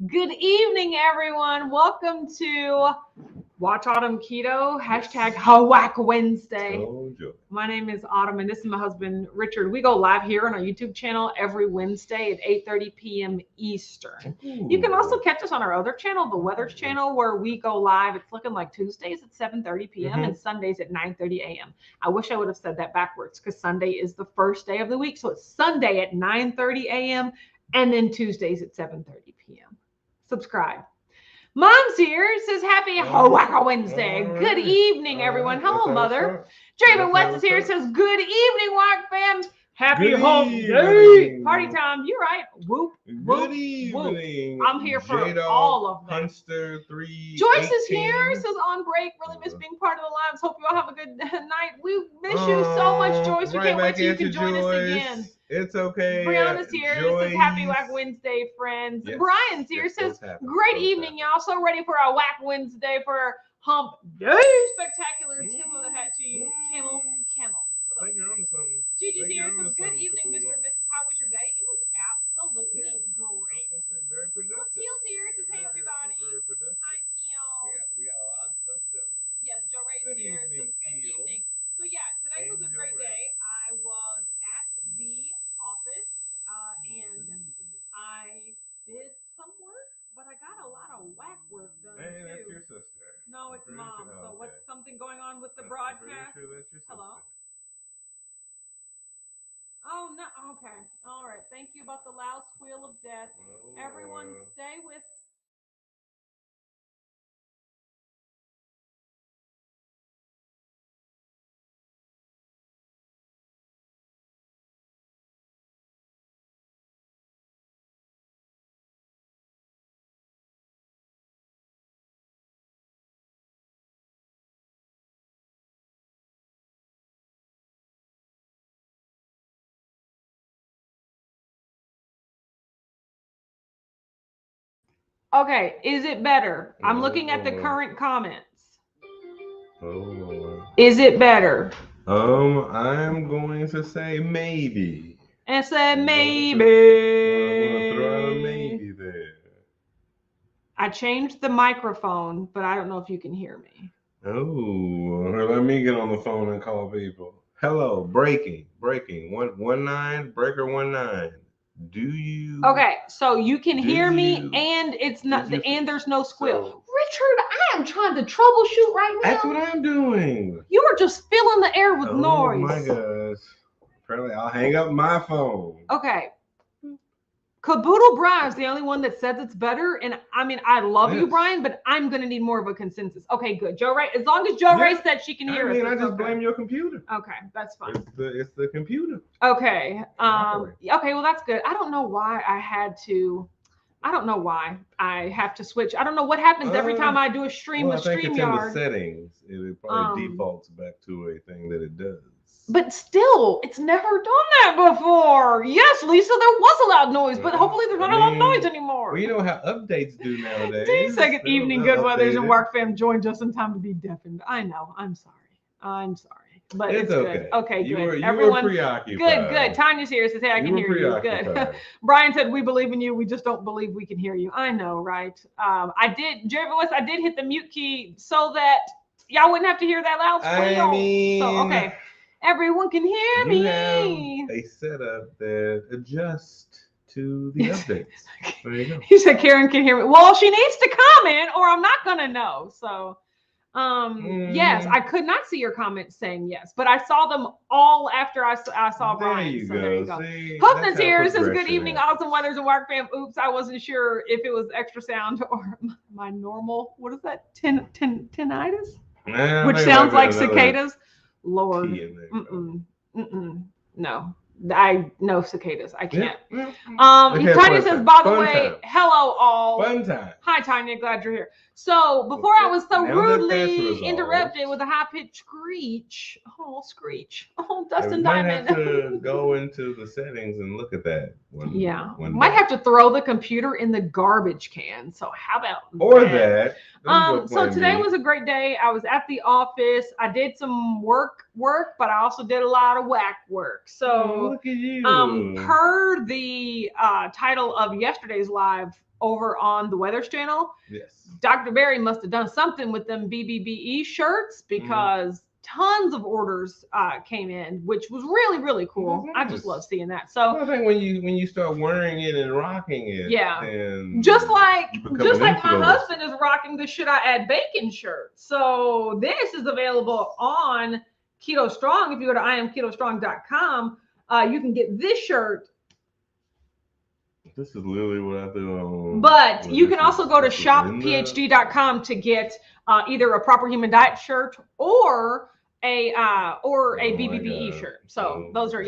Good evening, everyone. Welcome to Watch Autumn Keto, hashtag Hawack Wednesday. My name is Autumn, and this is my husband, Richard. We go live here on our YouTube channel every Wednesday at 8:30 p.m. Eastern. You can also catch us on our other channel, the Weathers channel, where we go live. It's looking like Tuesdays at 7:30 p.m. and Sundays at 9:30 a.m. I wish I would have said that backwards because Sunday is the first day of the week. So it's Sunday at 9:30 a.m. and then Tuesdays at 7:30 p.m. Subscribe. Mom's here. It says happy Hawaka Wednesday. Right. Good evening, everyone. Hello, Mother. Draven West is here. It says good evening, Wack fam. Happy hump day. Party time. You're right. Whoop. Good evening. I'm here for all of them. Hunster 3. Joyce is here. It says on break. Really miss being part of the lives. Hope you all have a good night. We miss you so much, Joyce. We can't wait till you can join us again. It's okay. Brianna's here. Joyce. Says happy Whack Wednesday, friends. Yes. Brian's here. Says great evening, y'all. So ready for our Whack Wednesday for hump day. Spectacular tip of the hat to you. Camel. I think you're onto something. Gigi's here. Says good evening, Mr. and Mrs. How was your day? It was absolutely great. I was gonna say very productive. Teal's here. Says hey everybody. Very productive. Hi Teal. We got a lot of stuff done. Yes, Joe Ray's here. Says good evening. So yeah, today was a great day. I was at the office and I did some work, but I got a lot of whack work done too. That's your sister. No, it's Mom. So what's something going on with the broadcast? Sure that's your sister. Hello? Oh no, okay. All right. Thank you about the loud squeal of death. Everyone stay with Okay, is it better? I'm looking at the current comments. Is it better? I'm going to say maybe. And say maybe. I'm gonna throw out a maybe there. I changed the microphone, but I don't know if you can hear me. Oh, let me get on the phone and call people. Hello, breaking. 19, breaker 19. Do you? Okay, so you can hear me, and it's not, and there's no squeal. So, Richard, I am trying to troubleshoot right now. That's what I'm doing. You are just filling the air with noise. Oh my gosh! Apparently, I'll hang up my phone. Okay. Caboodle Brian's the only one that says it's better, and I mean I love you, Brian, but I'm gonna need more of a consensus. Okay, good. Joe Ray, as long as Joe Ray said she can hear us. I just blame your computer. Okay, that's fine. It's the computer. Okay. Okay, well that's good. I don't know why I have to switch. I don't know what happens every time I do a stream with StreamYard. I think it's in the settings. It probably defaults back to a thing that it does. But still, it's never done that before. Yes, Lisa, there was a loud noise, but hopefully there's not a loud noise anymore. Well, you know how updates do nowadays. 2-second evening, good weathers and work fam joined just in time to be deafened. I know. I'm sorry. But it's okay. Good. Okay, you good. Everyone, were preoccupied. Good. Tanya's here. Says, hey, I can hear you. Good. Brian said, we believe in you. We just don't believe we can hear you. I know, right? I did hit the mute key so that y'all wouldn't have to hear that loud squeal. I mean, so, okay. Everyone can hear me. You have a setup that adjusts to the updates. There you go. He said Karen can hear me. Well, she needs to comment or I'm not going to know. So, yes, I could not see your comments saying yes, but I saw them all after I saw Brian. There you go. Husband's here. Says, good evening, awesome weathers and work fam. Oops, I wasn't sure if it was extra sound or my normal, what is that, tinnitus? Which sounds like cicadas. Lord, no cicadas. I can't. Tanya says, by the way, hello all. Fun time. Hi Tanya, glad you're here. So before I was so rudely interrupted with a high-pitched screech. Oh, Dustin Diamond. Might have to go into the settings and look at that. Might have to throw the computer in the garbage can. So how about that? So today was a great day. I was at the office. I did some work, but I also did a lot of whack work. So look at you. Per the title of yesterday's live over on the Weathers channel. Yes. Dr. Barry must have done something with them BBBE shirts because tons of orders came in, which was really, really cool. I just love seeing that. So I think when you start wearing it and rocking it, then just like my husband is rocking the Should I Add Bacon shirt. So this is available on Keto Strong. If you go to IamKetoStrong.com, you can get this shirt. This is literally what I do on. But you can also go to shopphd.com to get either a Proper Human Diet shirt or a BBBE shirt. So those are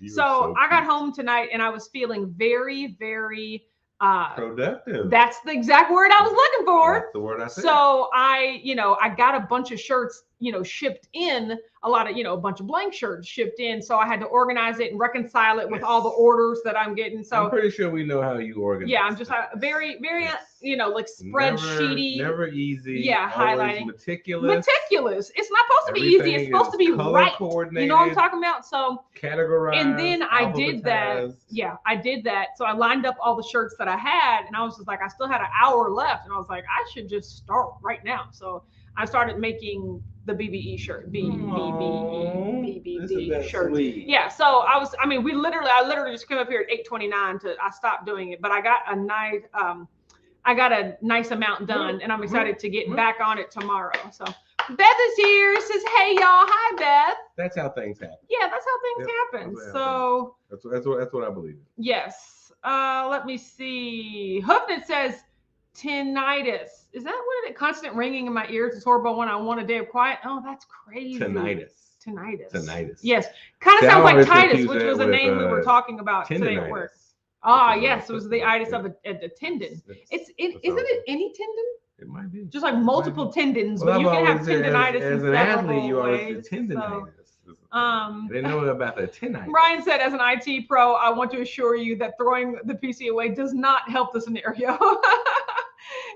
So I got home tonight and I was feeling very, very productive. That's the exact word I was looking for. That's the word I said. So I got a bunch of shirts, shipped in, a bunch of blank shirts shipped in. So I had to organize it and reconcile it with all the orders that I'm getting. So I'm pretty sure we know how you organize. Yeah, I'm just very, very, like spreadsheety. Never easy. Yeah, highlighting. Meticulous. It's not supposed to be easy. It's supposed to be right. Coordinated, you know what I'm talking about? So categorized. And then I did that. Yeah, I did that. So I lined up all the shirts that I had, and I was just like, I still had an hour left, and I was like, I should just start right now. So I started making the BBE shirt, BBB shirt. Yeah. So I literally just came up here at 8:29 I stopped doing it, but I got a nice amount done, and I'm excited to get back on it tomorrow. So Beth is here. Says, "Hey y'all, hi Beth." That's how things happen. Yeah, that's how things happen. So that's what I believe. Yes. Let me see. Hoofnit says tinnitus. Is that what it is? Constant ringing in my ears. It's horrible when I want a day of quiet. Oh, that's crazy. Tinnitus. Yes. Kind of sounds like Titus, which was a name we were talking about today at work. Yes, it was the itis of a tendon. Isn't it any tendon? It might be. Just like multiple tendons, but you can have tendinitis as an athlete, you always get tendinitis. I didn't know about the tinnitus. Ryan said, as an IT pro, I want to assure you that throwing the PC away does not help the scenario.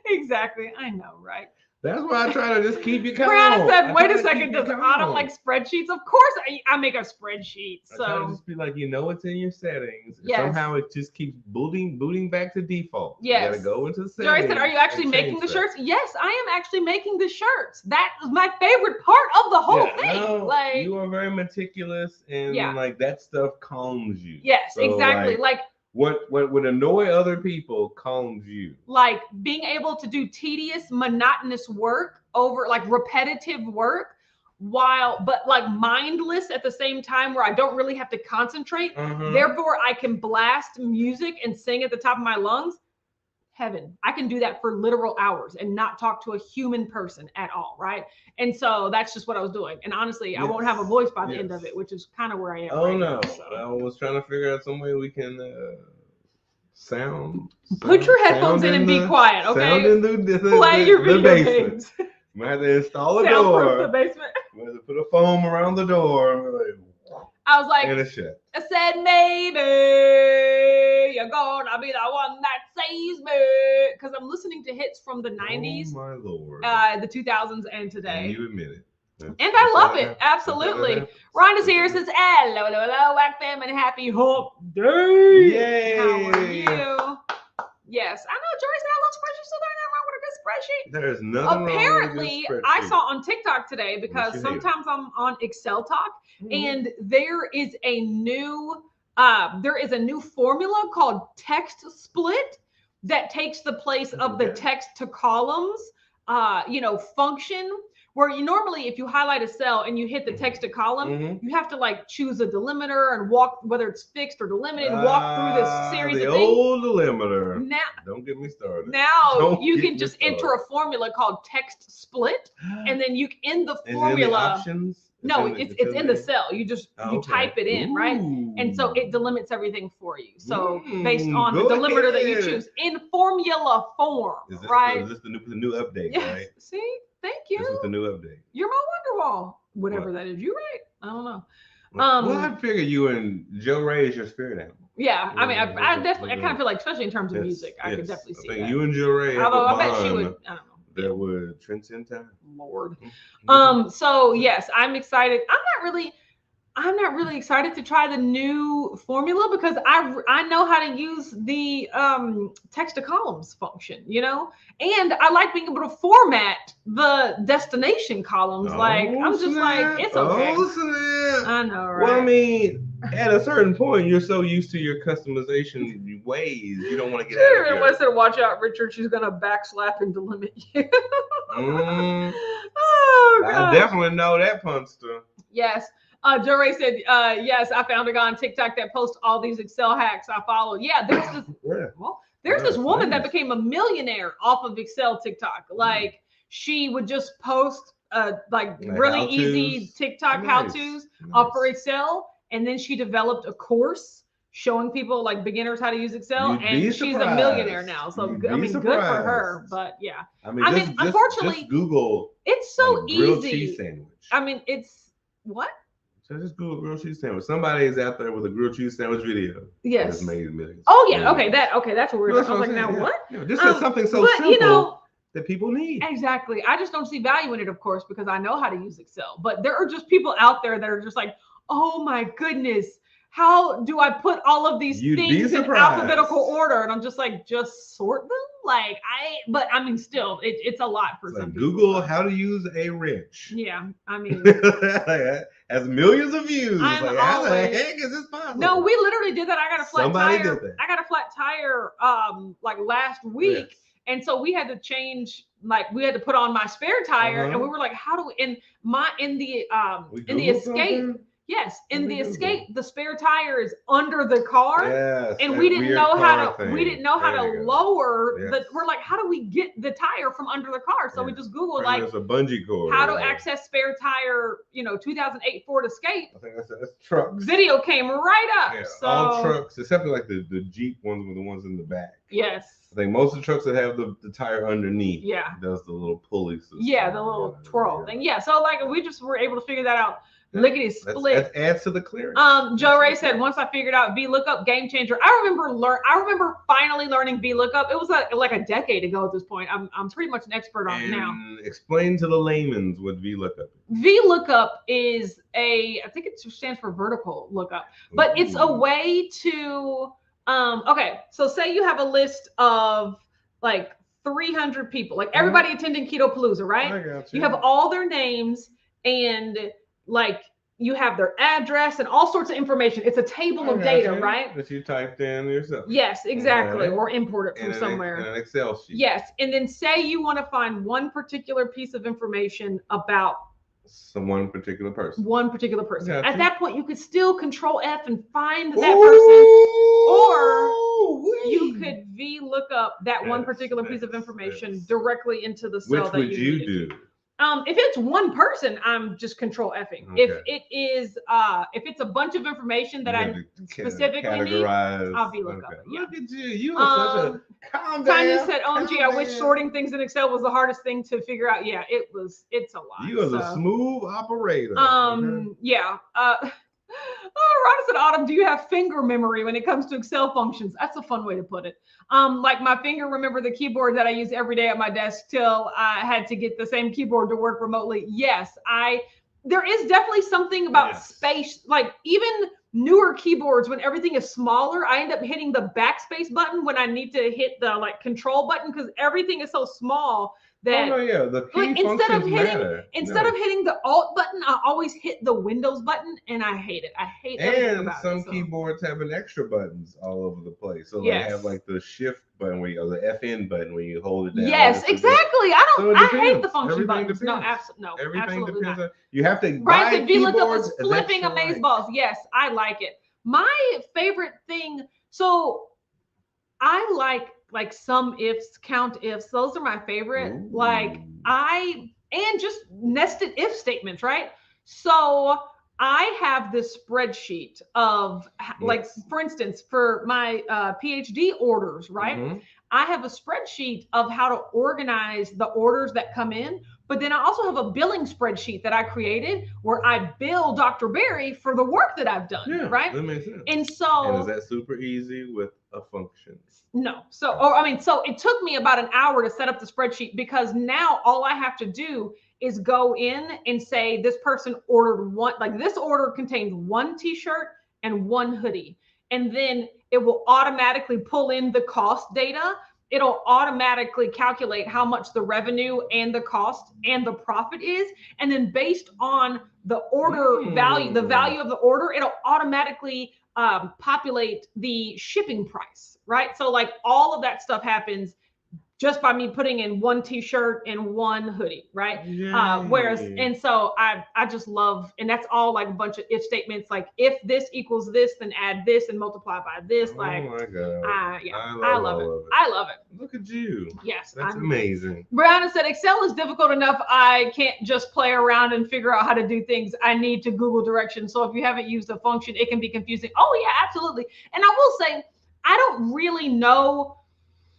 Exactly. I know, right? That's why I try to just keep you calm. Brad said, wait a second, does Autumn like spreadsheets? Of course I make a spreadsheet. So I try to just be like, it's in your settings. Yes. Somehow it just keeps booting back to default. Yes. You gotta go into settings. Joyce said, are you actually making the shirts? Yes, I am actually making the shirts. That is my favorite part of the whole thing. No, you are very meticulous, and like that stuff calms you. Yes, so, exactly. Like what would annoy other people calms you. Like being able to do tedious, monotonous work over like repetitive work but like mindless at the same time where I don't really have to concentrate. Therefore, I can blast music and sing at the top of my lungs. Heaven. I can do that for literal hours and not talk to a human person at all, right? And so that's just what I was doing. And honestly, I won't have a voice by the end of it, which is kind of where I am. Oh, no. So. I was trying to figure out some way we can sound. Put your headphones in and be quiet, okay? Sound in Play your video games. Might have to install a door. The basement. Might have to put a foam around the door. I was like, and a shit. I said, maybe you're gonna be the one that saves me. Because I'm listening to hits from the 90s. Oh, my Lord. The 2000s and today. And you admit it. And I love it. Absolutely. Ron is here. Says, hello, Whack Fam, and happy hump day. Yay. How are you? Yes. I know, Joyce, I love spreadsheets. So there's nothing wrong with a good spreadsheet. There's nothing Apparently, wrong with a good I saw on TikTok today, because sometimes I'm on Excel Talk, and there is a new formula called text split that takes the place of the text to columns function, where you normally, if you highlight a cell and you hit the text to column, you have to like choose a delimiter and walk, whether it's fixed or delimited, and walk through this series of things. The old delimiter. Now, don't get me started. Now you can just enter a formula called text split, and then you in the formula. Options? No, it's in the cell. You just you type it in, right? And so it delimits everything for you. So based on the delimiter that you choose in formula form, right? Is this the new update? Yes. Right? See, thank you. This is the new update. You're my Wonderwall, whatever that is. You right? I don't know. Well, I figure you and Joe Ray is your spirit animal. Yeah, I mean, I definitely, I kind of feel like, especially in terms of music, I could definitely see that. You and Joe Ray. Although I bet she would. I don't know. That would transcend time. Lord. So yes, I'm excited. I'm not really. I'm not really excited to try the new formula because I know how to use the text to columns function, you know, and I like being able to format the destination columns. Like I'm just like, it's okay. I know, right? Well, I mean, at a certain point, you're so used to your customization ways, you don't want to get out of Everyone said, "Watch out, Richard. She's gonna backslap and delimit you." Oh, God. I definitely know that, Punster. Yes. Joe Ray said, yes, I found a guy on TikTok that posts all these Excel hacks I follow. Yeah, there's this there's this woman that became a millionaire off of Excel TikTok. Like she would just post like really easy TikTok how-tos for Excel, and then she developed a course showing people like beginners how to use Excel, and she's a millionaire now. So I mean, good for her. But yeah, I mean, unfortunately, just Google. It's so grilled easy. Cheese sandwich. I mean, it's what? So just Google grilled cheese sandwich. Somebody is out there with a grilled cheese sandwich video. Yes. That's made millions. Oh yeah. Okay. That's what we're talking. I was like, now what? Yeah, this is something so simple, you know, that people need. Exactly. I just don't see value in it, of course, because I know how to use Excel. But there are just people out there that are just like, oh my goodness, how do I put all of these things in alphabetical order? And I'm just like, just sort them. Like but I mean, still, it's a lot for some people. Google how to use a wrench. Yeah, I mean, has millions of views. Like, how the heck is this possible? No, we literally did that. I got a flat tire. I got a flat tire like last week, and so we had to change. Like we had to put on my spare tire, and we were like, how do we? In the Escape. Yes, in the Escape, the spare tire is under the car, and we didn't know how to lower the. We're like, how do we get the tire from under the car? So we just Googled like a bungee cord. How to access spare tire, 2008 Ford Escape. I think that's trucks. Video came right up. Yeah, so all trucks, except for like the Jeep ones with the ones in the back. Yes. I think most of the trucks that have the tire underneath. Yeah. Does the little pulley system. Yeah, the little twirl thing. Yeah. So like we just were able to figure that out. Lickety split. That adds to the clearance. Joe Ray said, once I figured out VLOOKUP, game changer. I remember finally learning VLOOKUP. It was like a decade ago at this point. I'm pretty much an expert on it now. Explain to the layman's what VLOOKUP is. VLOOKUP is I think it stands for vertical lookup, but it's a way to okay, so say you have a list of like 300 people, like everybody attending Keto Palooza, right? I got you have all their names and like you have their address and all sorts of information. It's a table of data, right? That you typed in yourself. Yes, exactly. Or import it from somewhere. In an Excel sheet. Yes. And then say you want to find one particular piece of information about one particular person. One particular person. At that point, you could still Control F and find that person, or you could VLOOKUP that one particular piece of information directly into the cell that you need. Which would you do? If it's one person, I'm just Control Fing. Okay. If it's a bunch of information that I specifically need, I'll VLOOKUP. Okay. Yeah. Look at you. You are such a calm down. Tanya said, OMG, I wish sorting things in Excel was the hardest thing to figure out. Yeah, it's a lot. You are a smooth operator. Yeah. Ron said, Autumn, do you have finger memory when it comes to Excel functions? That's a fun way to put it. Like my finger remember the keyboard that I use every day at my desk till I had to get the same keyboard to work remotely. Yes, there is definitely something about space, like even newer keyboards, when everything is smaller, I end up hitting the backspace button when I need to hit the like control button because everything is so small. That, the key instead of hitting the Alt button, I always hit the Windows button, and I hate it. I hate everything about it. And some keyboards have an extra buttons all over the place. So they have like the Shift button or the FN button where you hold it down. Yes, exactly. I hate the function buttons. No, absolutely. Everything depends on. You have to buy keyboards. Was flipping amazeballs. Yes, I like it. My favorite thing. So I like some ifs, count ifs. Those are my favorite. Ooh. And just nested if statements, right? So I have this spreadsheet of like, for instance, for my PhD orders, right? Mm-hmm. I have a spreadsheet of how to organize the orders that come in. But then I also have a billing spreadsheet that I created where I bill Dr. Barry for the work that I've done. Yeah, right? That makes sense. And so, and is that super easy with a function? No. So it took me about an hour to set up the spreadsheet, because now all I have to do is go in and say, this person ordered one, like this order contains one t-shirt and one hoodie. And then it will automatically pull in the cost data. It'll automatically calculate how much the revenue and the cost and the profit is. And then based on the order value, the value of the order, it'll automatically populate the shipping price, right? So like all of that stuff happens just by me putting in one t-shirt and one hoodie, right? And so I just love, and that's all like a bunch of if statements, like if this equals this, then add this and multiply by this. Oh my God. I love it. I love it. Look at you. Yes. That's amazing. Brianna said, Excel is difficult enough. I can't just play around and figure out how to do things. I need to Google directions. So if you haven't used a function, it can be confusing. Oh yeah, absolutely. And I will say, I don't really know.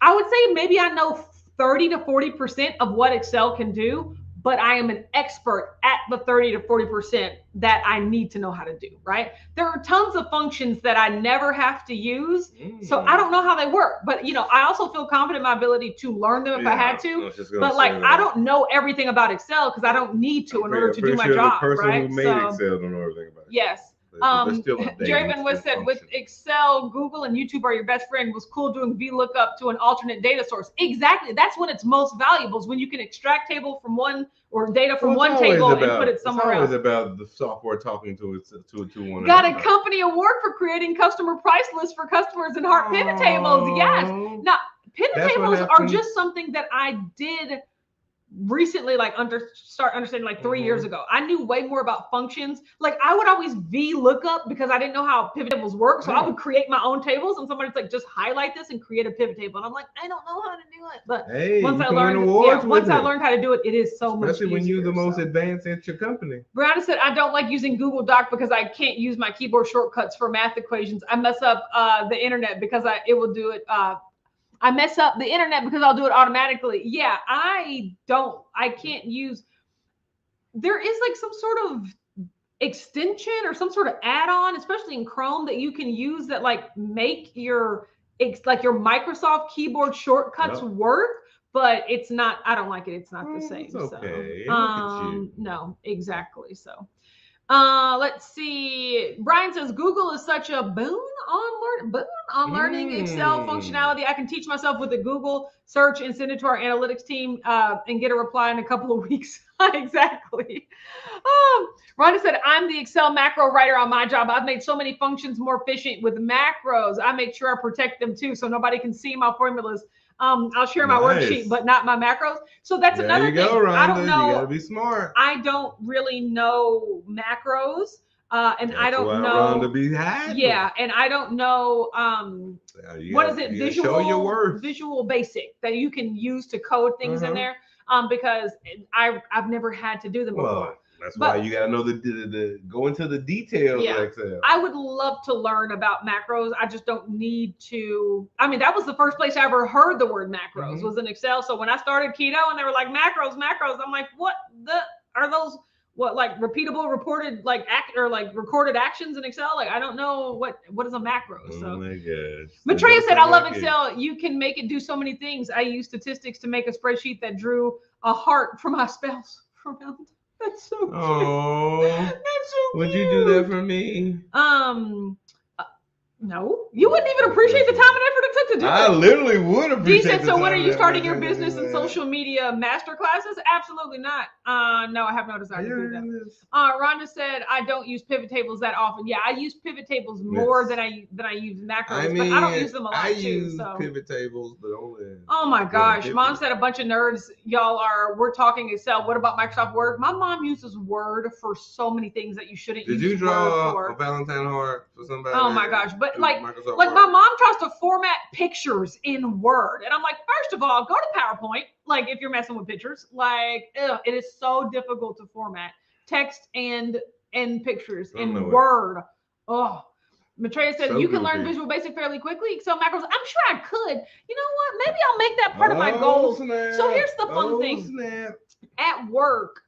I would say maybe I know 30 to 40% of what Excel can do, but I am an expert at the 30 to 40% that I need to know how to do, right? There are tons of functions that I never have to use, so I don't know how they work. But, I also feel confident in my ability to learn them if I had to. But, I don't know everything about Excel because I don't need to in order to do my job, the person right? who made Excel don't know everything about it. Yes. Draven was said, with Excel, Google and YouTube are your best friend. It was cool doing VLOOKUP to an alternate data source. Exactly. That's when it's most valuable, is when you can extract table from one or data from one table and put it somewhere else. It's always about the software talking to one another. Got a company award for creating customer price lists for customers and heart pivot tables. Yes. Now, pivot tables are just something that I did recently, start understanding 3 years ago. I knew way more about functions. I would always VLOOKUP because I didn't know how pivot tables work. So I would create my own tables, and somebody's like, just highlight this and create a pivot table. And I'm like, I don't know how to do it. But once I learned how to do it, it is so much easier. Especially when you're the most advanced at your company. Brianna said, I don't like using Google Doc because I can't use my keyboard shortcuts for math equations. I mess up the internet because it will do it. I mess up the internet because I'll do it automatically. Yeah, I can't use, there is some sort of extension or some sort of add-on, especially in Chrome, that you can use that make your Microsoft keyboard shortcuts work, but it's not, I don't like it. It's not the same. It's okay. So, no, exactly. So, let's see. Brian says Google is such a boon on learning Excel functionality. I can teach myself with a Google search and send it to our analytics team and get a reply in a couple of weeks. Exactly. Rhonda said, I'm the Excel macro writer on my job. I've made so many functions more efficient with macros. I make sure I protect them too, so nobody can see my formulas. I'll share my worksheet, but not my macros. So that's another thing. I don't know. You gotta be smart. I don't really know macros, and I don't know. Rhonda be hiding. Yeah, and I don't know. What is it? Visual Basic that you can use to code things in there. Because I've never had to do them before. That's why you gotta know the go into the details of Excel. I would love to learn about macros. I just don't need to. I mean, that was the first place I ever heard the word macros was in Excel. So when I started Keto and they were like macros, I'm like, what are those? What, repeatable reported recorded actions in Excel? I don't know what is a macro. So. Oh my gosh. Matreya said, I love Excel. You can make it do so many things. I use statistics to make a spreadsheet that drew a heart for my spouse. That's so cute. Oh, that's so cute. Would you do that for me? No, you wouldn't even appreciate the time and effort it took to do it. I literally would appreciate. Dee said, so when are you starting your business and social media master classes? Absolutely not. No, I have no desire to do that. Rhonda said, I don't use pivot tables that often. Yeah, I use pivot tables more than I use macros, but I don't use them a lot too. I use pivot tables, but only. Oh my gosh, Mom said a bunch of nerds. We're talking Excel. What about Microsoft Word? My mom uses Word for so many things that you shouldn't use. Did you draw a Valentine heart for somebody? Oh my gosh, but my mom tries to format pictures in Word, and I'm like, first of all, go to PowerPoint. If you're messing with pictures, it is so difficult to format text and pictures in Word. Oh, Matreya said, So you can goofy. learn Visual Basic fairly quickly. Excel macros. I'm sure I could. You know what? Maybe I'll make that part of my goals. Snap. So here's the fun thing. Snap. At work,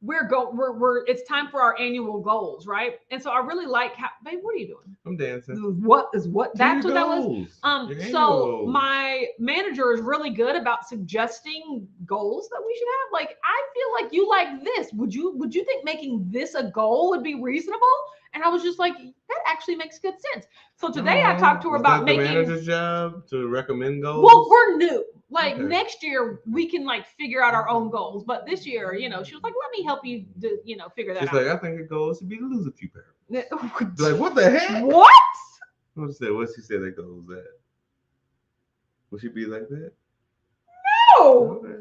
it's time for our annual goals, right? And so I really like how, babe, what are you doing? I'm dancing. What that's what that was. So goals. my manager is really good about suggesting goals that we should have. Like, I feel like you like this. Would you think making this a goal would be reasonable? And I was just like, that actually makes good sense. So today I talked to her about making the manager's job to recommend goals. Well, we're new. Like next year we can like figure out our own goals. But this year, you know, she was like, let me help you to, you know, figure that out. She's like, I think the goal should be to lose a few pounds. Like, what the heck? What? What's she said that goal was at? Would she be like that? No. Okay.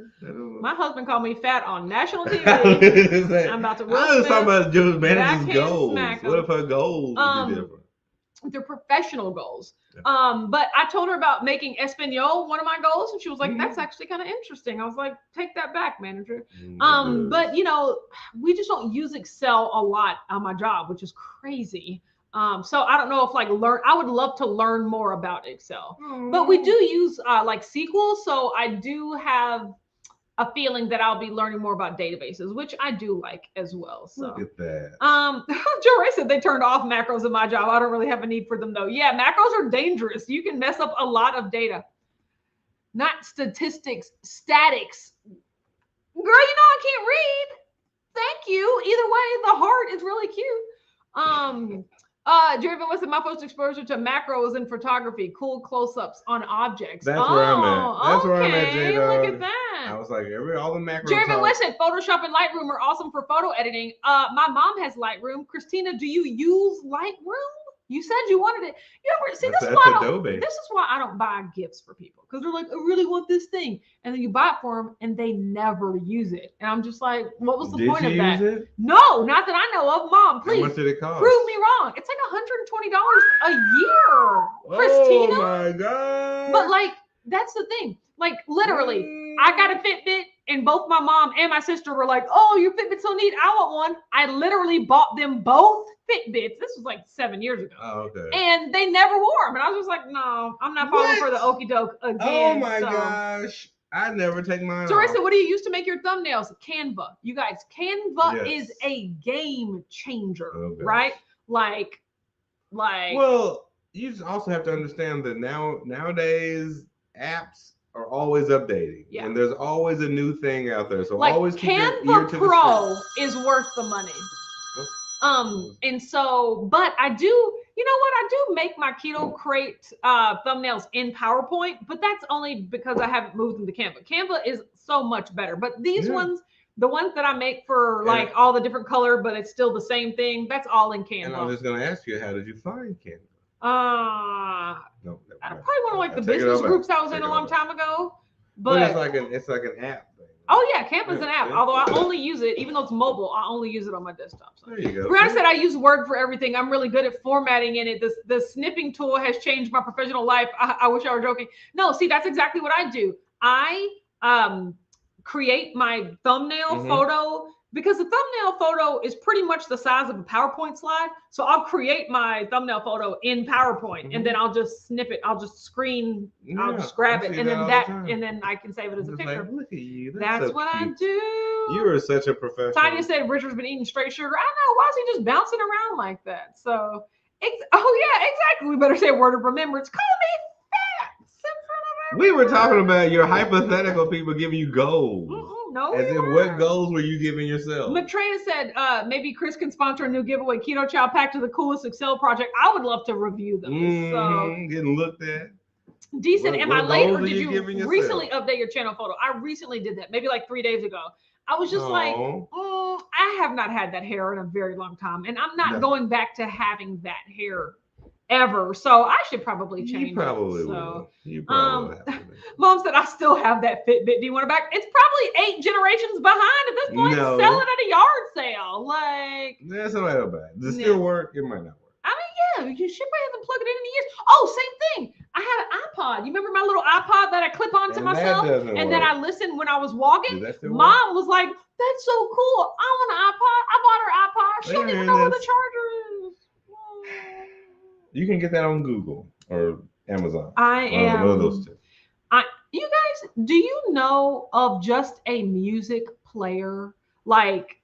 My husband called me fat on national TV. I'm about to. I was talking about Joe's manager's goals. What if her goals would be different? They're professional goals. But I told her about making Espanol one of my goals, and she was like, that's actually kind of interesting. I was like, take that back, manager. But you know, we just don't use Excel a lot on my job, which is crazy. So I don't know if like I would love to learn more about Excel, but we do use like SQL. So I do have a feeling that I'll be learning more about databases, which I do like as well. So look at that. Joe Ray said they turned off macros in my job. I don't really have a need for them though. Yeah, macros are dangerous. You can mess up a lot of data. Not statistics, statics. Girl, you know I can't read. Thank you. Either way, the heart is really cute. Jerry Van Weston, my first exposure to macros in photography, cool close-ups on objects. That's where I'm at. That's where I'm at, Jada. Look at that. I was like, all the macros. Jerry Van Weston, Photoshop and Lightroom are awesome for photo editing. My mom has Lightroom. Christina, do you use Lightroom? You said you wanted it. You ever see this? This is why I don't buy gifts for people, because they're like, I really want this thing, and then you buy it for them, and they never use it. And I'm just like, what was the point of that? Use it? No, not that I know of. Mom, please. How much did it cost? Prove me wrong. It's like $120 a year, Christina. Oh my god! But like, that's the thing. Like literally, I got a Fitbit, and both my mom and my sister were like, "Oh, your Fitbit's so neat. I want one." I literally bought them both Fitbits. This was like 7 years ago. Oh, okay. And they never wore them. And I was just like, no, I'm not falling for the okie doke again. Oh my gosh. I never take mine. So I said, what do you use to make your thumbnails? Canva. You guys, Canva is a game changer, right? Like. Well, you just also have to understand that nowadays apps are always updating. Yeah. And there's always a new thing out there. So like always keep Canva Pro is worth the money. And so, but I do, you know what? I do make my Keto Crate thumbnails in PowerPoint, but that's only because I haven't moved them to Canva. Canva is so much better, but these ones, the ones that I make for like all the different color, but it's still the same thing, that's all in Canva. And I was just going to ask you, how did you find Canva? No, I probably one of like the business groups I was in a long time ago, but it's like an app thing. Oh yeah, Canva's an app. Although I only use it, even though it's mobile, I only use it on my desktop. So. There you go. Brianna said I use Word for everything. I'm really good at formatting in it. The snipping tool has changed my professional life. I wish I were joking. No, see, that's exactly what I do. I create my thumbnail photo, because the thumbnail photo is pretty much the size of a PowerPoint slide. So I'll create my thumbnail photo in PowerPoint, and then I'll just snip it. I'll just I'll just grab it, and then I can save it as a picture. Like, look at you. That's so what cute. I do. You are such a professional. Tanya said Richard's been eating straight sugar. I know. Why is he just bouncing around like that? So, oh yeah, exactly. We better say a word of remembrance. Call me fat. We were talking about your hypothetical people giving you goals. No, as in, what goals were you giving yourself? Matreya said maybe Chris can sponsor a new giveaway. Keto Chow Pack to the coolest Excel project. I would love to review them. So getting looked at. D said, am I late, or did you recently update your channel photo? I recently did that, maybe like 3 days ago. I was just like, I have not had that hair in a very long time, and I'm not going back to having that hair ever. So I should probably change it. You probably will. You probably Mom said, I still have that Fitbit. Do you want it back? It's probably 8 generations behind at this point. No. Sell it at a yard sale. Like, that's not that bad. Does it still work? It might not work. I mean, yeah, you should probably haven't plugged it in years. Oh, same thing. I had an iPod. You remember my little iPod that I clip onto myself? And then I listened when I was walking. Mom was like, that's so cool. I want an iPod. I bought her iPod. She don't even know where the charger is. You can get that on Google or Amazon. One of those two. You guys, do you know of just a music player? Like,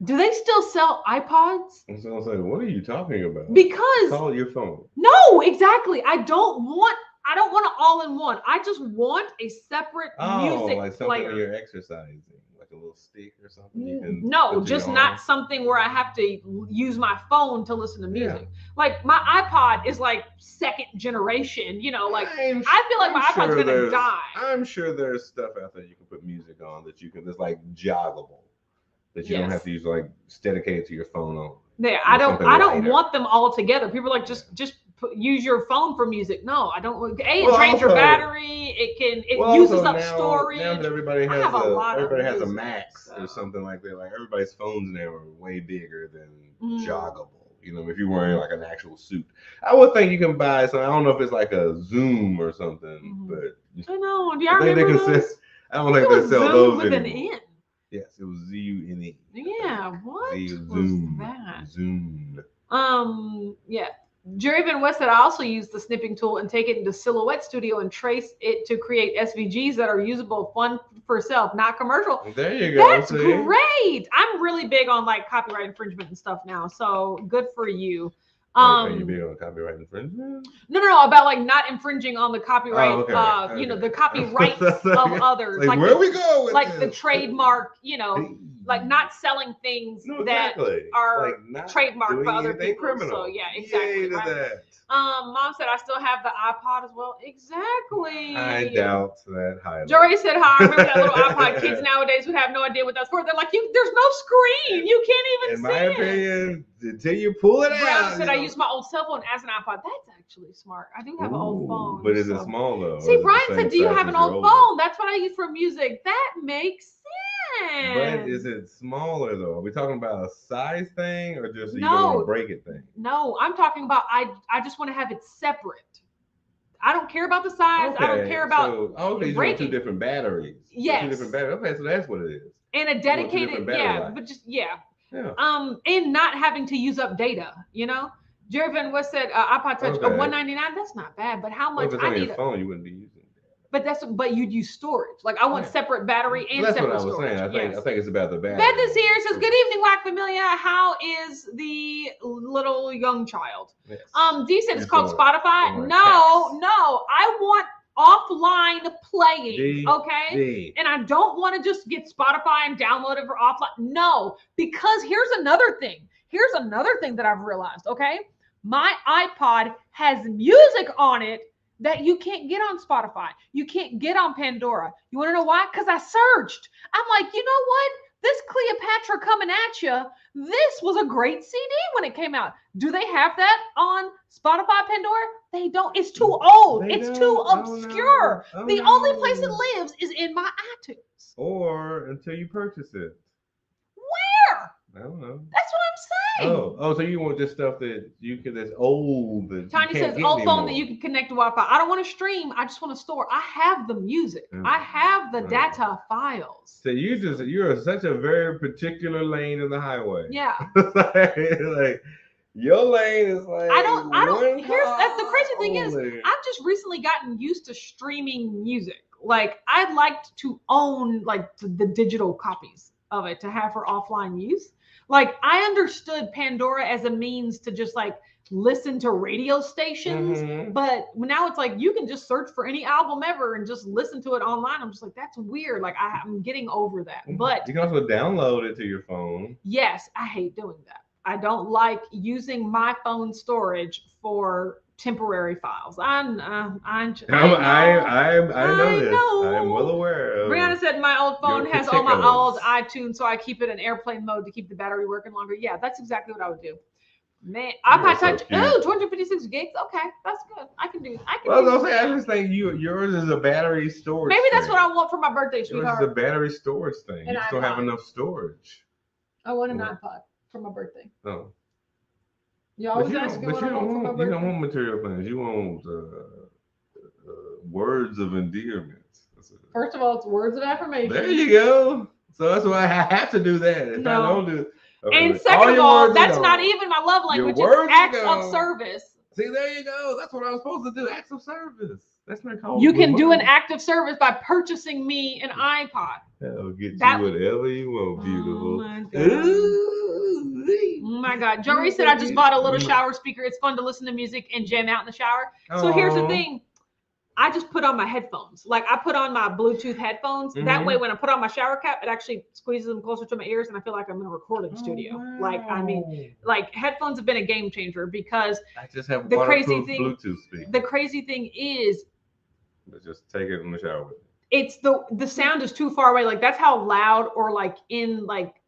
do they still sell iPods? I was gonna say, what are you talking about? Because call it your phone. No, exactly. I don't want an all-in-one. I just want a separate music like something player. When you're exercising, like a little stick or something. You can no, just not something where I have to use my phone to listen to music. Yeah. Like my iPod is like second generation. You know, like I feel like my iPod's gonna die. I'm sure there's stuff out there you can put music on that you can. That's like joggable. That you don't have to use like dedicated to your phone on. Yeah, I don't want them all together. People are like just use your phone for music. No, I don't. It drains your battery. It uses up storage. Now that everybody has a Max or something like that. Like everybody's phones now are way bigger than joggable. You know, if you're wearing like an actual suit, I would think you can buy something. I don't know if it's like a Zoom or something, but I know. Do y'all remember those? I don't think they sell those with anymore. An N. Yes, it was ZUNE. Yeah, what Zoom. Was that? Zoom. Yeah. Jerry Van West said I also use the snipping tool and take it into Silhouette Studio and trace it to create SVGs that are usable, fun for self, not commercial. There you go. That's great. I'm really big on like copyright infringement and stuff now, so good for you. Are you big on copyright infringement? No, about like not infringing on the copyright, you know, the copyrights of others. Like where we go with like the trademark, you know, like not selling things that are like trademarked by other people. Criminal. So yeah, exactly. Mom said I still have the iPod as well. Exactly. I doubt that highly. Jory said, "Hi, I remember that little iPod. Kids nowadays would have no idea what that's for. They're like, there's no screen. You can't even see it." In my opinion, until you pull it out. Said I use my old cell phone as an iPod. That's actually smart. I do have an old phone. But is it small though? See, Brian said, "Do you have an old phone?" That's what I use for music. That makes sense. But is it smaller though? Are we talking about a size thing or just you don't want to break it thing? No, I'm talking about I just want to have it separate. I don't care about the size. I don't care about you want 2 different batteries. Yes. 2 different batteries. Okay, so that's what it is. And a dedicated, but just and not having to use up data, you know? Jerry Van West said iPod Touch $199. That's not bad, but how much I need a phone you wouldn't be using. But you'd use storage. Like I want separate battery and separate storage. That's what I was saying. I think it's about the battery. Beth is here. Says, "Good evening, Whack Familia. How is the little young child?" Yes. D said it's called Spotify. No. I want offline playing. Okay. And I don't want to just get Spotify and download it for offline. No, because here's another thing. That I've realized. Okay, my iPod has music on it that you can't get on Spotify. You can't get on Pandora. You want to know why? Because I searched. I'm like, you know what? This Cleopatra coming at you. This was a great CD when it came out. Do they have that on Spotify, Pandora? They don't. It's too old. It's too obscure. The only place it lives is in my iTunes. Or until you purchase it. Where? I don't know. That's what I'm saying. Oh, so you want this stuff that that's old. That Tiny says old phone that you can connect to Wi-Fi. I don't want to stream. I just want to store. I have the music. I have the data files. So you're such a very particular lane in the highway. Yeah. like your lane is like I don't that's the crazy thing is I've just recently gotten used to streaming music. Like I'd like to own like the digital copies of it to have for offline use. Like I understood Pandora as a means to just like listen to radio stations, but now it's like you can just search for any album ever and just listen to it online. I'm just like, that's weird. Like I'm getting over that. But you can also download it to your phone. Yes, I hate doing that. I don't like using my phone storage for temporary files. I know this. I'm well aware of. Brianna said my old phone has all my old iTunes, so I keep it in airplane mode to keep the battery working longer. Yeah, that's exactly what I would do. Man, iPod Touch. Oh, 256 gigs. Okay, that's good. I can do. I just think yours is a battery storage. Maybe that's what I want for my birthday, sweetheart. Yours is a battery storage thing. You still have enough storage. I want an iPod for my birthday. Oh. You always ask me what I want for my birthday. You don't want material things. You want words of endearment. First of all, it's words of affirmation. There you go. So that's why I have to do that. If I don't do and second of all, that's not even my love language. It's acts of service. See, there you go. That's what I was supposed to do. Acts of service. That's not called. You can do an act of service by purchasing me an iPod. That'll get you whatever you want, beautiful. Oh my God. Joey said I just bought a little shower speaker. It's fun to listen to music and jam out in the shower. So here's the thing. I just put on my headphones. Like I put on my Bluetooth headphones. That way, when I put on my shower cap, it actually squeezes them closer to my ears, and I feel like I'm in a recording studio. Wow. Like I mean, like headphones have been a game changer because I just have the crazy thing. Bluetooth speaker. The crazy thing is, just take it in the shower. It's the sound is too far away. Like that's how loud or like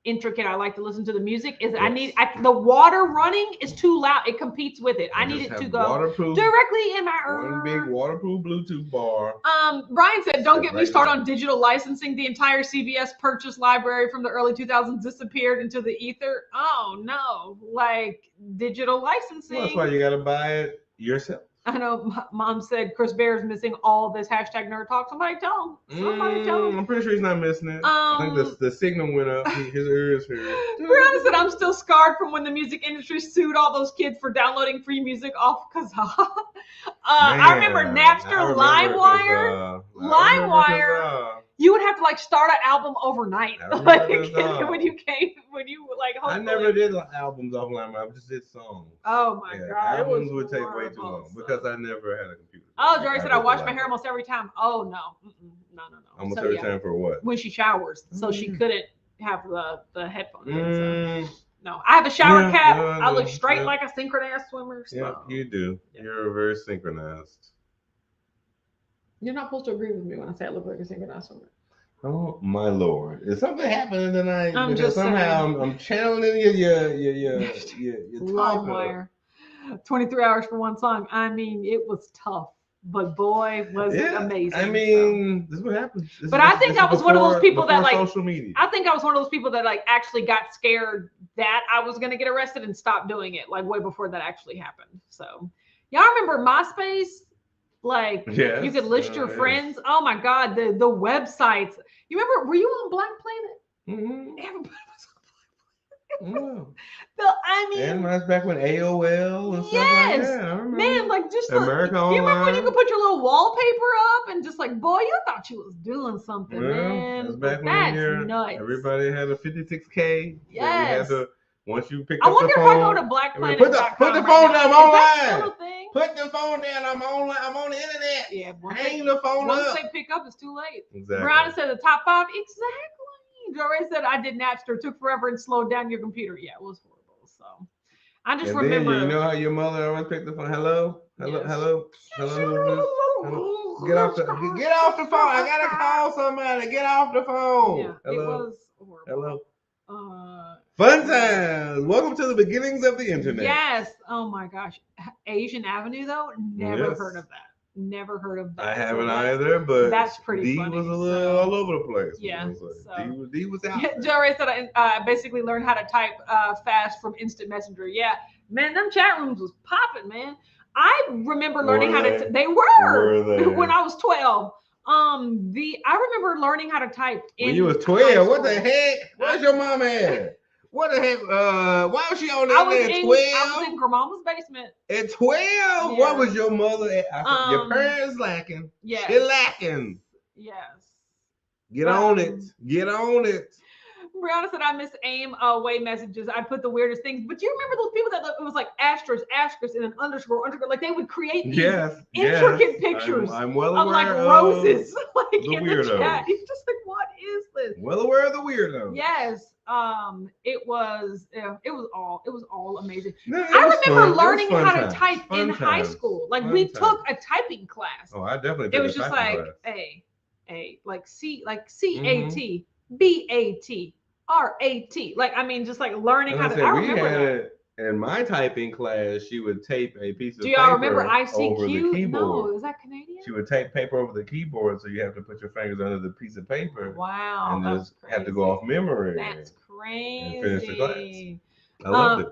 intricate I like to listen to the music. Is yes. The water running is too loud. It competes with it. I need it to go directly in my ear. One big waterproof Bluetooth bar. Brian said, "Don't get me started on digital licensing. The entire CBS purchase library from the early 2000s disappeared into the ether." Oh no, like digital licensing. Well, that's why you got to buy it yourself. I know Mom said Chris Bear is missing all this #nerd talk. Somebody tell him. Somebody tell him. I'm pretty sure he's not missing it. I think the signal went up. His ears here. Brianna said, I'm still scarred from when the music industry sued all those kids for downloading free music off Kazaa. I remember Napster, LimeWire. LimeWire. You would have to like start an album overnight. Like when you like. I never did albums off LimeWire. I just did songs. Oh my God! Albums would take way too long because I never had a computer. Oh, Jory said I wash my hair almost every time. Oh no, no. Almost every time for what? When she showers, so she couldn't have the headphones. No, I have a shower cap. I look straight like a synchronized swimmer. So. Yeah, you do. Yeah. You're very synchronized. You're not supposed to agree with me when I say I look like a synchronized swimmer. Oh my Lord! Is something happening tonight? I'm just somehow I'm channeling your LimeWire. 23 hours for one song. I mean, it was tough, but boy, was it amazing. I mean, this is what happens. But I think I was one of those people that like social media. I think I was one of those people that like actually got scared that I was gonna get arrested and stopped doing it like way before that actually happened. So y'all remember MySpace? Like you could list your friends. Oh my God, the websites. You remember? Were you on Black Planet? Mm-hmm. Everybody was on Black Planet. I mean, and that's back when AOL and stuff like that. I remember. Man, like just America you remember when you could put your little wallpaper up and just like, boy, you thought you was doing something, man. That's back that's when nuts. Everybody had a 56K. Yes. Once you pick up the phone. I wonder if I go to Black Planet. Put the phone down. I'm online. Thing? Put the phone down. I'm online. I'm on the internet. Yeah. Hang the phone once up. they pick up, it's too late. Exactly. Brianna said the top 5. Exactly. Jory said I did Napster. It took forever and slowed down your computer. Yeah, it was horrible. So I just remember. You know how your mother always picked the phone. Hello. Get off the phone. I gotta call somebody. Get off the phone. Yeah, hello. It was horrible. Hello. Fun times. Welcome to the beginnings of the internet. Yes. Oh my gosh. Asian Avenue though. Never heard of that. Never heard of that. I haven't either, but that's pretty D funny. Was a little all over the place. Yeah. D was out. Jory said I basically learned how to type fast from Instant Messenger. Yeah. Man, them chat rooms was popping, man. I remember learning how to. They were when I was 12. I remember learning how to type. When you was 12, what the heck? Where's your mom at? What the heck? Why was she on there at 12? I was in grandmama's basement. At 12? Yeah. What was your mother at? Your parents lacking. Yeah. They're lacking. Yes. Get on it. Get on it. Brianna said I miss AIM away messages. I put the weirdest things. But you remember those people that it was like asterisk, and an underscore, like they would create these intricate pictures I'm well of aware like roses like the in weirdos. the chat. It's just like, what is this? Well aware of the weirdo. Yes. It was all amazing. No, I remember learning how to type in high school. Like we took a typing class. Oh, I definitely did. It was just like A, like C, like CAT, BAT. RAT. Like, I mean, just like learning how to. I remember that. In my typing class, she would tape a piece of paper. Do y'all remember ICQ? Over the keyboard. No, is that Canadian? She would tape paper over the keyboard, so you have to put your fingers under the piece of paper. Wow, and that's just crazy. have to go off memory. That's crazy. And finish the class.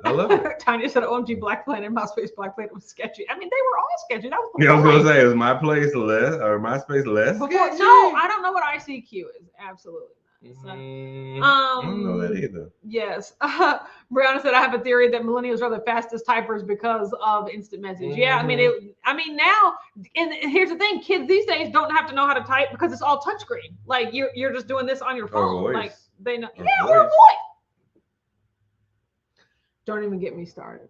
I loved it. Tanya said, "OMG, Black Planet, MySpace Black Planet was sketchy." I mean, they were all sketchy. That was. Yeah, I was gonna say, is MySpace less or MySpace less? No, I don't know what ICQ is. Absolutely not. So, I don't know that either. Yes. Brianna said, I have a theory that millennials are the fastest typers because of instant message. Yeah, I mean now, and here's the thing, kids these days don't have to know how to type because it's all touchscreen. Like you're just doing this on your phone. Like they know. Or voice. Don't even get me started.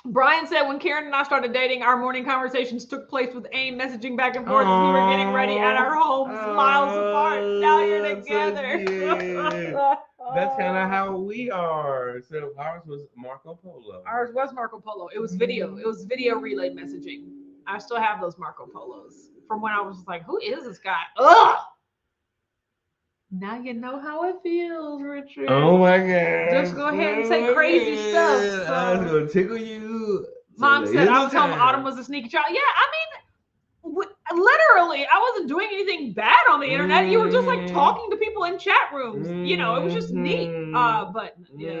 Brian said, when Karen and I started dating, our morning conversations took place with AIM messaging back and forth as we were getting ready at our homes, miles apart. Now you're together. That's kind of how we are. So ours was Marco Polo. Ours was Marco Polo. It was video. It was video relay messaging. I still have those Marco Polos from when I was like, who is this guy? Ugh! Now you know how it feels, Richard. Oh my God. Just go ahead and say crazy stuff. So. I was going to tickle you. Mom said, I was telling Autumn was a sneaky child. Yeah, I mean, literally, I wasn't doing anything bad on the internet. You were just like talking to people in chat rooms. You know, it was just neat. But yeah.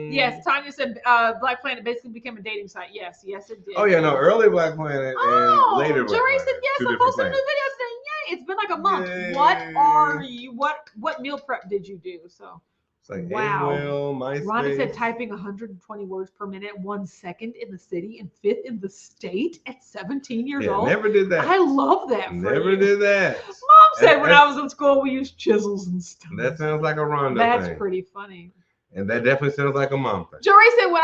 Yes, Tanya said Black Planet basically became a dating site. Yes, it did. Oh yeah, no, early Black Planet and later Black Jerry Planet. said yes, I posted a new video today. Yay, it's been like a month. Yay. What are you what meal prep did you do? So it's like wow. MySpace. Rhonda said typing 120 words per minute, 1 second in the city and 5th in the state at 17 years old. Never did that. I love that. Never did that. Mom said when I was in school we used chisels and stuff. That sounds like a Rhonda That's thing. pretty funny. And that definitely sounds like a mom thing. Jerry said when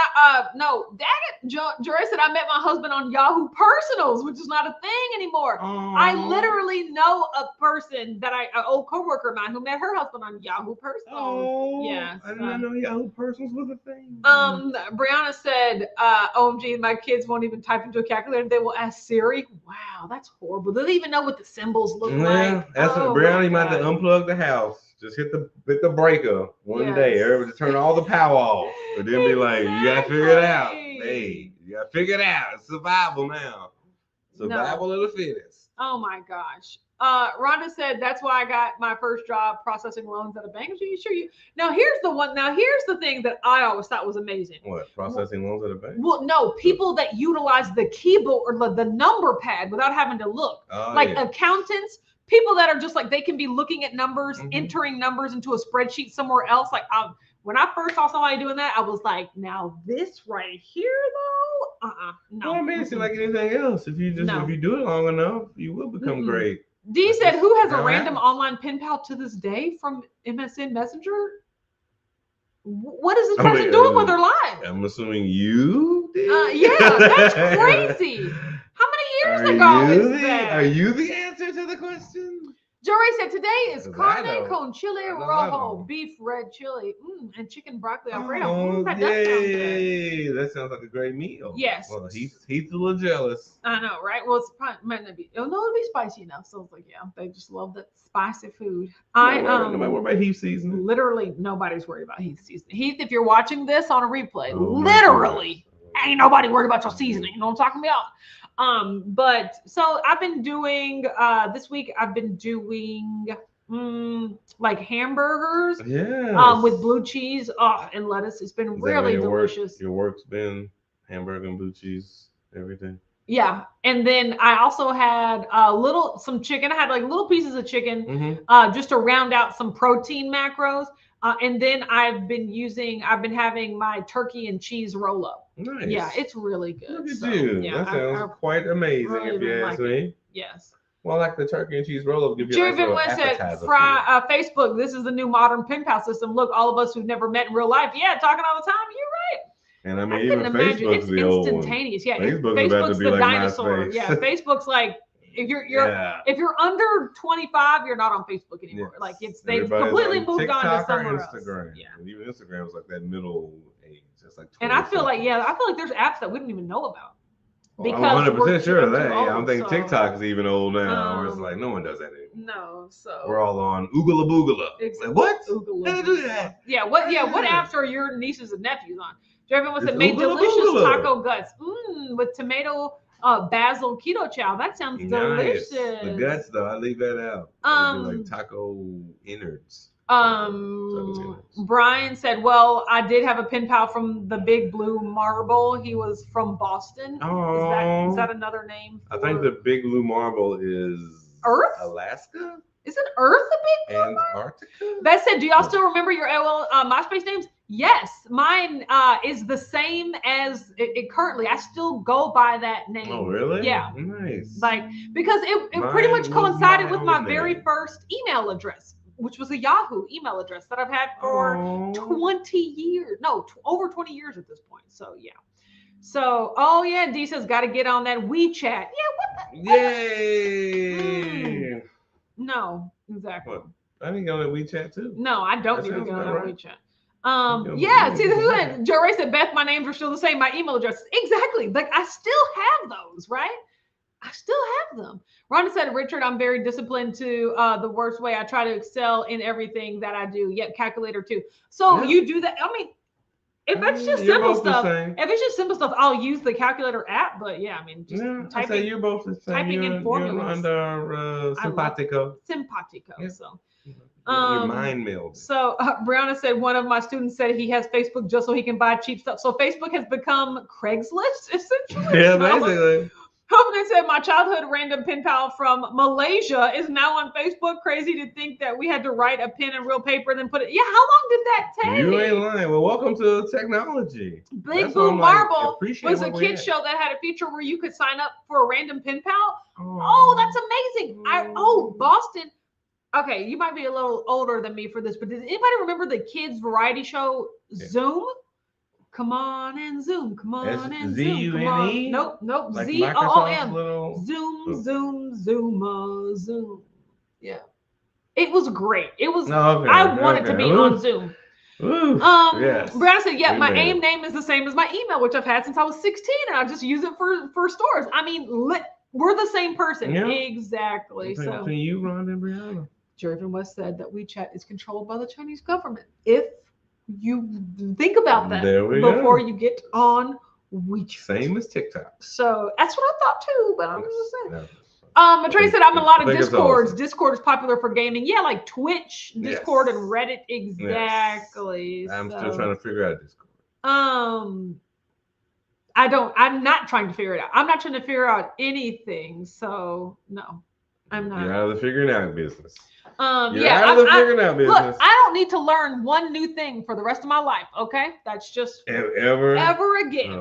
Jerry said I met my husband on Yahoo Personals, which is not a thing anymore. I literally know a person that an old coworker of mine who met her husband on Yahoo Personals. Oh, yeah. I didn't know Yahoo Personals was a thing. Brianna said, OMG, my kids won't even type into a calculator. They will ask Siri. Wow, that's horrible. They don't even know what the symbols look like. That's what Brianna, you might have to unplug the house. Just hit the breaker one day. Everybody just turn all the power off. But then be like, you gotta figure it out. Hey, you gotta figure it out. It's survival now. Survival of the fittest. Oh my gosh. Rhonda said that's why I got my first job processing loans at a bank. Are you sure you? Now here's the thing that I always thought was amazing. What, processing loans at a bank? Well, no, people that utilize the keyboard or the number pad without having to look. Accountants. People that are just like, they can be looking at numbers, entering numbers into a spreadsheet somewhere else. Like when I first saw somebody doing that, I was like, now this right here though, no. Well, I mean, it's like anything else. If you do it long enough, you will become great. Dee said, who has a random online pen pal to this day from MSN Messenger? What is this person doing with their life? I'm assuming you did. Yeah, that's crazy. How many years ago is that? Are you the answer to the question? Jory said today is carne con chile rojo, beef red chili, and chicken broccoli alfredo. That sounds like a great meal. Yes. Well, he's a little jealous. I know, right? Well, it's probably might not be. Oh no, it'll be spicy enough. So it's like, yeah, they just love that spicy food. Nobody worry about heat seasoning. Literally, nobody's worried about heat seasoning. Heath, if you're watching this on a replay, literally, ain't nobody worried about your seasoning. You know what I'm talking about? But so I've been doing this week I've been doing like hamburgers with blue cheese and lettuce. It's been really delicious. Your work's been hamburger and blue cheese every day. Yeah, and then I also had some chicken. I had like little pieces of chicken just to round out some protein macros. And then I've been having my turkey and cheese roll up. Nice. Yeah, it's really good. Look at you. Yeah, that sounds quite amazing if you ask me. Yes. Well, like the turkey and cheese roll up give you a nice appetizer. Facebook, this is the new modern pen pal system. Look, all of us who've never met in real life, talking all the time. You're right. And I mean, even Facebook's the old one. It's instantaneous. Yeah, Facebook's about to be the like dinosaur. Yeah, Facebook's like if you're under 25, you're not on Facebook anymore. Yes. Like they've completely moved TikTok on to somewhere else. Yeah, and even Instagram's like that middle age. It's like 20 and I feel like there's apps that we don't even know about. Because I'm 100% sure of that. I'm thinking TikTok is even old now. Where it's like no one does that anymore. No, so we're all on Oogala Boogala. Exactly. Like, what? How to do that? Yeah. What apps are your nieces and nephews on? Everyone said made delicious taco guts with tomato basil keto chow. That sounds delicious. The guts though, I leave that out. Like taco innards. Brian said, well, I did have a pen pal from the Big Blue Marble. He was from Boston. Is that another name? I think the Big Blue Marble is Earth? Alaska? Isn't Earth a big one? Antarctica? That said, do y'all still remember your AOL MySpace names? Yes, mine is the same as it currently. I still go by that name. Oh, really? Yeah. Nice. Like, because it pretty much coincided with my very first email address, which was a Yahoo email address that I've had for 20 years. No, over 20 years at this point. So, yeah. So, oh, yeah, Dee says, got to get on that WeChat. Yeah, what the? Yay. No, exactly. What? I didn't go to WeChat too. No, I don't need to go on right. WeChat. See, this is it. Joe Ray said, Beth, my names are still the same. My email address. Exactly. Like, I still have those, right? I still have them. Rhonda said, Richard, I'm very disciplined to the worst way. I try to excel in everything that I do. Yep, calculator too. So you do that. I mean, if it's just simple stuff, I'll use the calculator app. But yeah, I mean, just typing. You're both the same. Typing in formulas. Under simpatico. Simpatico. Yeah. So. Your mind meld. So Brianna said one of my students said he has Facebook just so he can buy cheap stuff. So Facebook has become Craigslist essentially. Yeah, basically. Hopeman said my childhood random pen pal from Malaysia is now on Facebook. Crazy to think that we had to write a pen and real paper and then put it. Yeah, how long did that take? You ain't lying. Well, welcome to technology. Big Blue Marble was a kid show that had a feature where you could sign up for a random pen pal. Oh, that's amazing. Boston. Okay, you might be a little older than me for this, but does anybody remember the kids variety show Zoom? Come on and Zoom. Come on and Zoom. Come on. Nope. Like Z-O-O-M. Zoom. Yeah. It was great. It was. I wanted to be on Zoom. Yes. Brianna said, yeah, my AIM name is the same as my email, which I've had since I was 16, and I just use it for stores. I mean, we're the same person. Yeah. Exactly. So between you, Rhonda, and Brianna. Jervin West said that WeChat is controlled by the Chinese government. If you think about that before you get on WeChat. Same as TikTok. So that's what I thought too, but I'm just saying. Trey said I'm in a lot of Discords. Discord is popular for gaming. Yeah, like Twitch, Discord, and Reddit. Exactly. Yes. I'm still trying to figure out Discord. I'm not trying to figure it out. I'm not trying to figure out anything. So no, I'm not. You're out of the figuring out business. Look, I don't need to learn one new thing for the rest of my life. Okay, that's just ever again.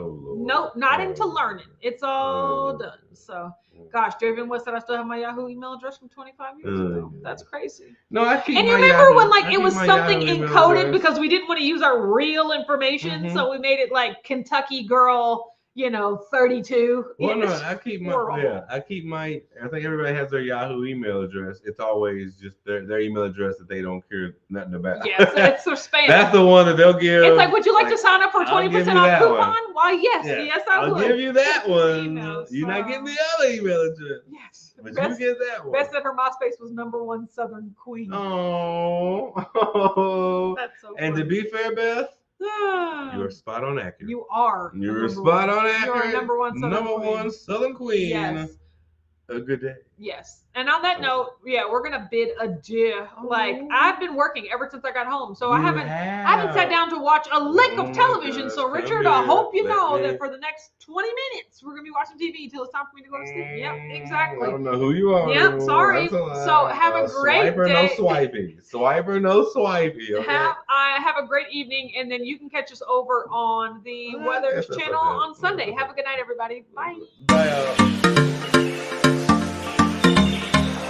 Nope, not into learning. It's all done. So, gosh, Draven West said I still have my Yahoo email address from 25 years ago. That's crazy. No, I keep. And you remember when it was something encoded because we didn't want to use our real information, so we made it like Kentucky Girl. 32. Well, no, I keep my. I think everybody has their Yahoo email address. It's always just their email address that they don't care nothing about. Yes, it's their spam. That's the one that they'll give. It's like, would you like to sign up for 20% off coupon? Why, yes, I would. I'll give you that one. You're not getting the other email address. Yes, but you get that one. Beth said her MySpace was #1 Southern Queen. Oh, that's so. And to be fair, Beth. You're spot on accurate. You are. You're spot on accurate. You're #1 Southern Queen. Yes. A good day. Yes. And on that note, we're gonna bid adieu. Like I've been working ever since I got home, so I haven't sat down to watch a lick of television. So Richard, I hope you know that for the next 20 minutes we're gonna be watching TV until it's time for me to go to sleep. Yep, exactly. I don't know who you are. Yep, sorry. So have a great day. Swiper, no swipey. Okay? Have a great evening, and then you can catch us over on the Weathers channel on Sunday. Have a good night, everybody. Bye. Bye.